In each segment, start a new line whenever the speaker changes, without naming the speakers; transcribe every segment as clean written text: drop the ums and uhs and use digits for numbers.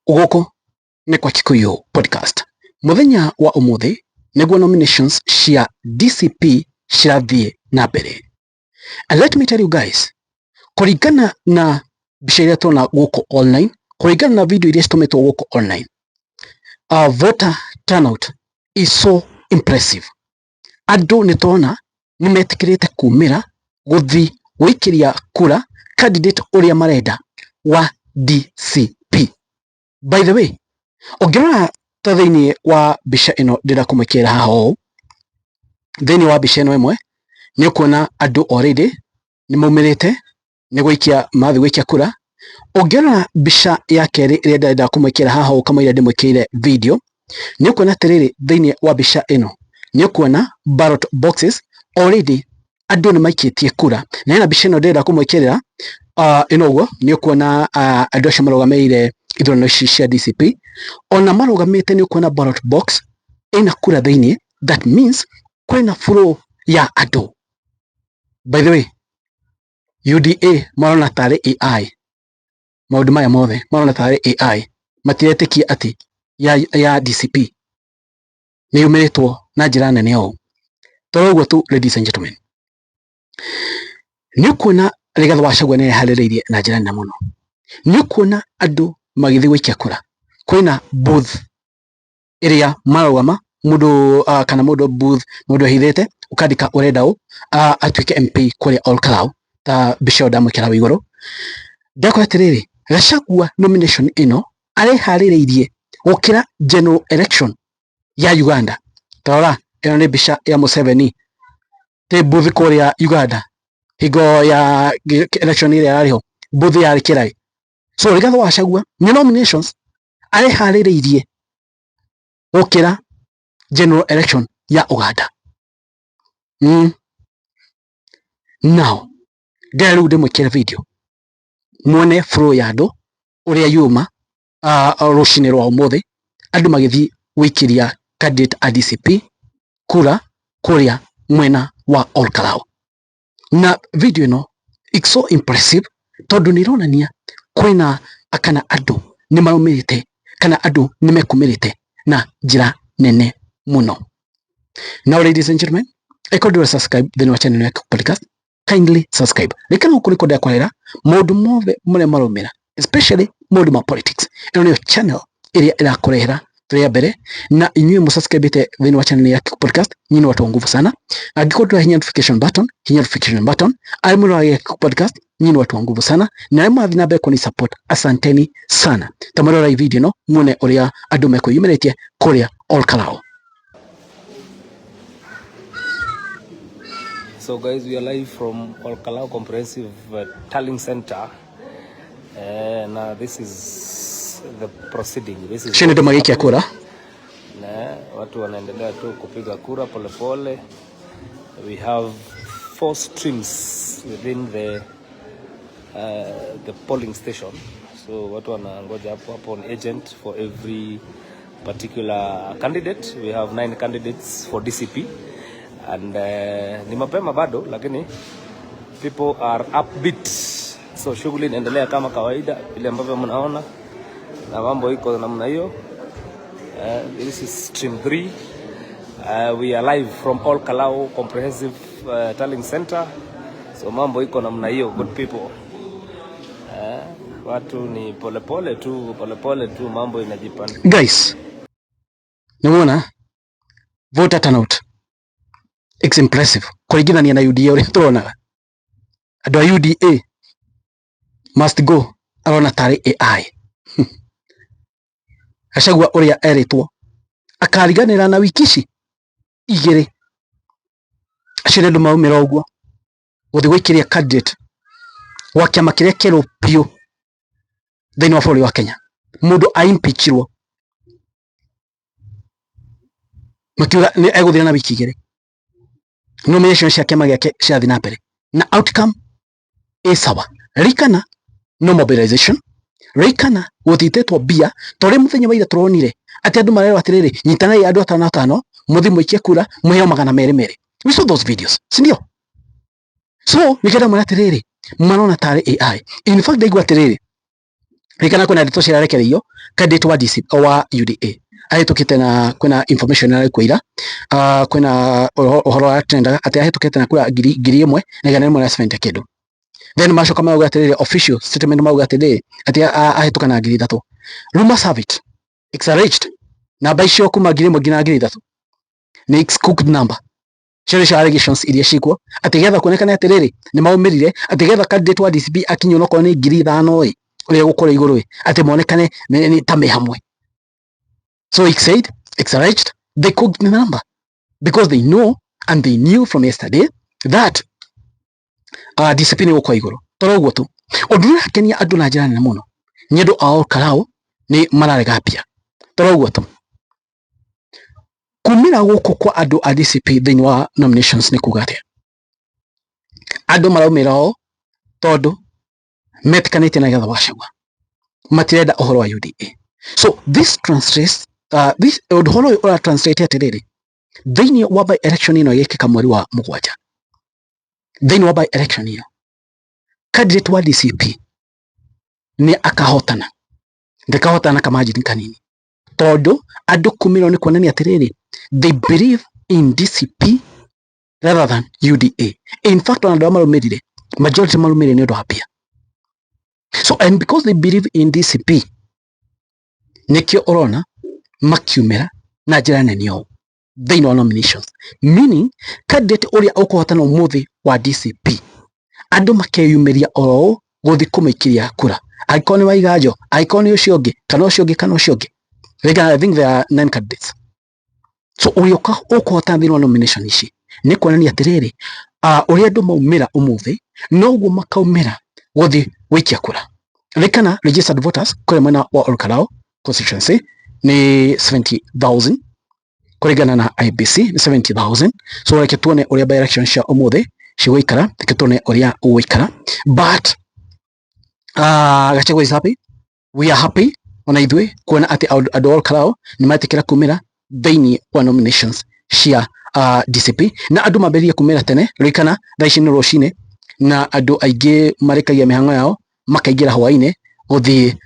Ugoko ni kwa Kikuyu podcast. Muthenya wa umuthi niguo nominations cia DCP cirathie na mbere. And let me tell you guys, kuringana na bica iria tuna guko online, kuringana na video iria citumitwo guko online, voter turnout is so impressive. Andu ni tuona ni metikirite kumira guthi guikiria kura candidate uria marenda wa DCP. By the way, ongirora ta thiini wa bica ino ndira kumukira haho, thiini wa bica ino imwe ni ukuona andu already ni maumirite ni guikia mathi guikia kura. Ongirora bica ya keri iria ndira kumukira haho kama ira ndimukire video, ni ukuona tiriri thiini wa bica ino ni ukuona ballot boxes already andu ni maikitie kura. Na ina bica ino ndira kumukirira ino guo ni ukuona andu acio marugameire ithurano ici cia DCP, ona marugamite ni ukuona ballot box ina kura thiini. That means kwina flow ya andu. By the way, UDA marona tari AI, maundu maya mothe marona tari AI, matiretikia ati ya DCP ni yumiritwo na njira nene o. Toroguo tu, ladies and gentlemen, ni ukuona Rigathi wa Gachagua ni haririirie na njira nene muno. Ni ukuona andu magithi guikia kura. Kwina booth iria marugama mundu kana mundu booth, mundu hithite ukandika urenda u atuike MP kuria Olkalau ta bica ndamukira wa iguru. Ndakora atiriri, Gachagua nomination ino ari haririirie gukira general election ya Uganda. Tarora ino ni bica ya Museveni te booth kuria Uganda higo ya election iria yariho, booth yari kirai. So Rigathi wa Gachagua ni nominations ari haririirie gukira general election ya Uganda. Now ndĩrenda ndĩmwĩkĩre video muone flow ya andu uria yuma rucini rwa umuthi andu magithii guikiria candidate a DCP kura kuria mwena wa Olkalau. Na video ino it's so impressive tondu ni ironania kwina akana andu ni marumirite kana andu ni mekumirite na njira nene muno. Now ladies and gentlemen, eko do subscribe thini wa channel ya podcast, kindly subscribe. Likana ukuliko da kwalera maundu mothe mure marumira, especially maundu ma politics. Ino niyo channel iria irakurehera turia mbere, na inyuĩ musubscribe thini wa channel ya podcast, nyinyi watu wa nguvu sana. Angĩkorwo hinya notification button alimuro ya podcast, nyinyi watu wa nguvu sana. Na ema thina mbere kuni support, asanteni sana. Tamarora hii video no muone uria andu mekuyumĩrĩtie kuria Olkalau.
So guys, we are live from Olkalau Comprehensive Tallying Center. Now this is the proceeding. This is
Shini magikia kura.
Na watu wanaendelea tu kupiga kura pole pole. We have 4 streams within the polling station. So watu wanangoja hapo on agent for every particular candidate. We have 9 candidates for DCP. And ni mapema bado, lakini people are upbeat. So shughuli inaendelea kama kawaida vile ambavyo mnaona, na mambo iko namna hiyo. This is stream 3. We are live from Olkalau Comprehensive Tallying Center. So mambo iko namna hiyo, good people. Watu ni polepole tu mambo inajipanga.
Guys, nimeona voter turnout it's impressive. Kuringithania na UDA uria turona andu a UDA must go arona tari AI. Gachagua uria eritwo akariganira na wiki ici igiri acio ndu maumira uguo guthi guikiria candidate wa kiama kiria kiru piu thiini wa bũrũri wa Kenya, mundu aimpeachirwo makiuga ni eguthira na wiki igiri. Nomination cia kiama giake cia thina mbere na outcome sawa. Rikana no mobilization, rikana guthitetwo bia tore muthenya wa ira turonire ati andu marero atiriri nyitanai andu 5 muthi muikie kura muheo 200. We saw those videos, sindio? So nikenda mwana atiriri marona tari AI. In fact daigua atiriri Rikana kuna ndeto cirarekereirio candidate wa DCP wa UDA ahetukite na kuna information ari kwira kuna uhoro wa trend ati ahetukite na kura ngiri imwe na igana rimwe na 70 kindu then macoka mauga atiriri official statement mauga atiriri ati ahetuka na ngiri 3 rumors have it exaggerated namba icio kuma ngiri imwe nginya ngiri 3 ni cooked number cia allegations iria cikwo ati getha kuonekana atiriri ni maumirire ati getha candidate wa DCP akinyo noko ni ngiri 5 uria gukora iguru ati monekane ni tame hamwe. So he said, exaggerated, they cooked the number because they know and they knew from yesterday that DCP ni gukwa iguru. Toroguo tu. Odura kenia andu na njira nene muno. Nyendu ao karao ni mararega pia. Toroguo tu. Kumira guku kwa andu a DCP thini wa nominations ni kuga atia. Andu maraumira o tondu metikanite na getha wacagua. Matirenda uhoro wa UDA. So this translates this uhoro ora translate atiriri. Thini wa by election ino yekika mweri wa mugwanja. Thini wa by election ino candidate wa DCP ni akahotana. Ndekahotana kama majini kanini. Todo andu kumiro ni kuonania atiriri. They believe in DCP rather than UDA. In fact, wanadu marumirire, majority marumirire ni undu hapia. So, and because they believe in DCP, nikio orona makiumira na njira nene o thini wa nominations, meaning candidate uria ukuhotana umuthi wa DCP andu makeyumiria oro guthi kumikiria kura aikoni wa igajo aikoni ucio ungi kana ucio ungi kana ucio ungi. I think there are 9 candidates. So uria ukuhotana thini wa nomination ici ni kuonania atiriri uria andu maumira umuthi noguo makaumira guthi wikia kura. Rekana registered voters kule mwena wa Olkarao constituency ni 70,000 kuringana na IBC ni 70,000. So reke tuone uria by election cia umuthi cigwikara, reke tuone uria ugwikara, but Gachagua is happy, we are happy ona ithwe kuona ati andu Olkarao ni matikira kumira thini wa nominations cia DCP na andu maberia kumira tene. Rekana thaici ni rucine na andu aingi marikagia mihango yao makaingira hwaine guthi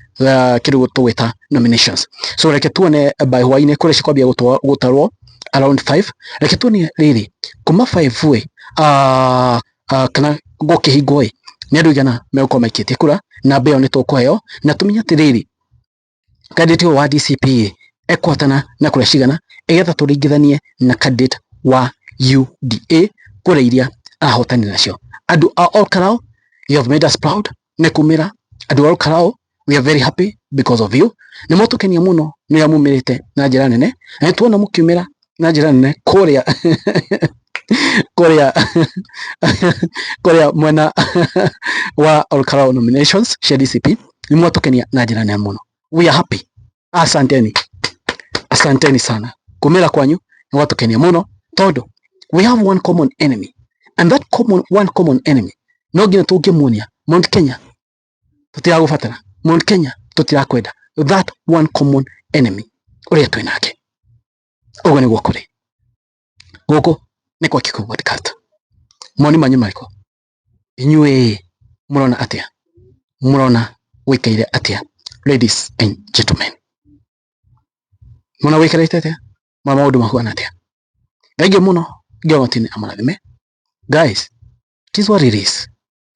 kiru tuweta nominations. So reke tuone by hwaine kure cikwambia gutarwo around 5. Reke tuone riri kuma 5 we kana gukihingwo ni andu igana megukwa maikitie kura na mbeo ni tukuheo na tumenya atiriri candidate wa DCP ekwatana na kura cigana egetha turingithanie na candidate wa UDA kura iria ahotani nacio. Andu a Olkarao, you have made us proud. Nekumira andu a Olkarao, we are very happy because of you. Ni motukenia muno ni amumirite na njira nene na tuona mukiumira na njira nene kuria kuria mwena wa Olkarao nominations cia DCP ni motukenia na njira nene muno. We are happy. Asanteni sana. Kumira kwanyu ni watukenia muno todo we have one common enemy, and that one common enemy no gina tungimunia Mount Kenya tutiragubatara, Mount Kenya tutirakwenda, that one common enemy uria twinake ugo ni gwakuri guku ni kwa Kikuyu podcast. Moni manyu mariko inyue murona atia, murona wikaire atia? Ladies and gentlemen, muna wikaire atia? Mama udu mahuana atia? Ege muno gawatini amarathime. Guys, it is what it is.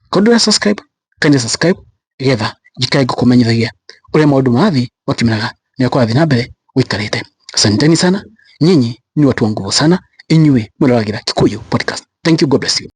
Kodura subscribe, kanje subscribe getha jikae gukumenyithagia uria maundu mathi wakimiraga ni kwa thina mbere wikarite. Asanteni sana, nyinyi ni watu wa nguvu sana, inyue muragira Kikuyu podcast. Thank you, God bless you.